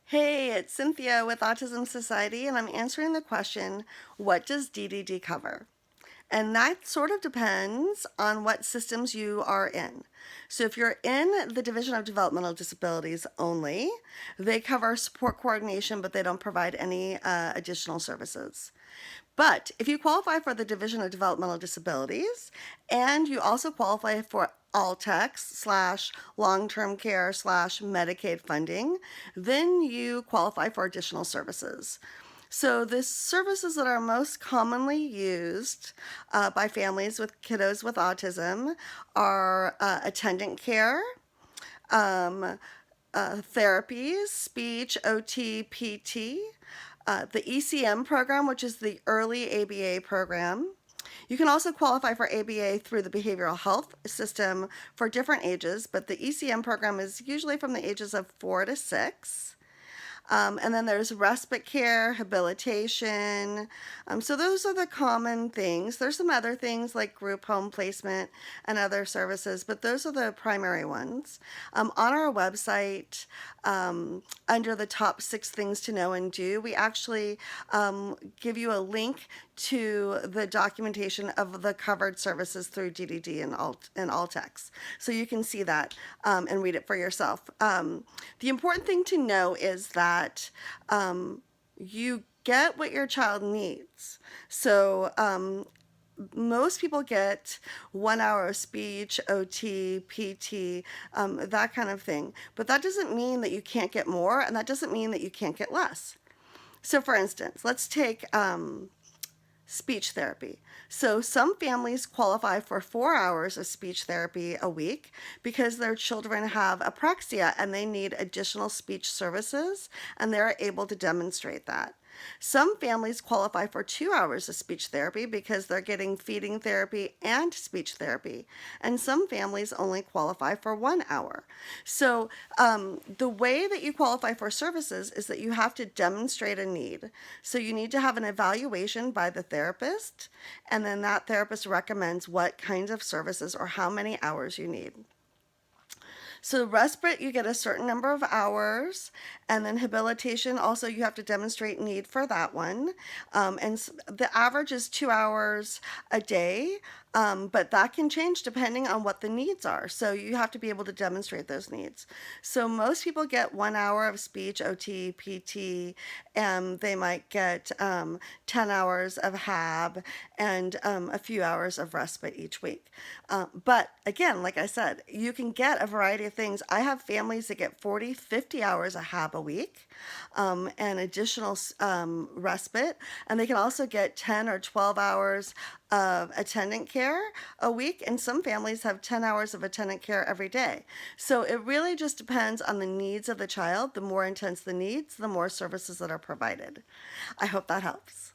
Hey, it's Cynthia with Autism Society, and I'm answering the question, what does DDD cover? And that sort of depends on what systems you are in. So, if you're in the Division of Developmental Disabilities only, they cover support coordination, but they don't provide any additional services. But if you qualify for the Division of Developmental Disabilities and you also qualify for all-tex / long-term care / Medicaid funding, then you qualify for additional services. So the services that are most commonly used by families with kiddos with autism are attendant care, um, therapies, speech, OT, PT, the ECM program, which is the early ABA program. You can also qualify for ABA through the behavioral health system for different ages, but the ECM program is usually from the ages of 4 to 6. And then there's respite care, habilitation. So those are the common things. There's some other things like group home placement and other services, but those are the primary ones. On our website, under the top 6 things to know and do, we actually give you a link to the documentation of the covered services through DDD and Altex. So you can see that and read it for yourself. The important thing to know is that you get what your child needs. So most people get 1 hour of speech, OT, PT, that kind of thing. But that doesn't mean that you can't get more, and that doesn't mean that you can't get less. So for instance, let's take speech therapy. So some families qualify for 4 hours of speech therapy a week because their children have apraxia and they need additional speech services, and they're able to demonstrate that. Some families qualify for 2 hours of speech therapy because they're getting feeding therapy and speech therapy. And some families only qualify for 1 hour. So the way that you qualify for services is that you have to demonstrate a need. So you need to have an evaluation by the therapist, and then that therapist recommends what kinds of services or how many hours you need. So respite, you get a certain number of hours, and then habilitation, also you have to demonstrate need for that one. And the average is 2 hours a day, but that can change depending on what the needs are. So you have to be able to demonstrate those needs. So most people get 1 hour of speech, OT, PT, and they might get 10 hours of HAB and a few hours of respite each week. But again, like I said, you can get a variety of things. I have families that get 40, 50 hours of HAB a week and additional respite, and they can also get 10 or 12 hours of attendant care a week, and some families have 10 hours of attendant care every day. So it really just depends on the needs of the child. The more intense the needs, the more services that are provided. I hope that helps.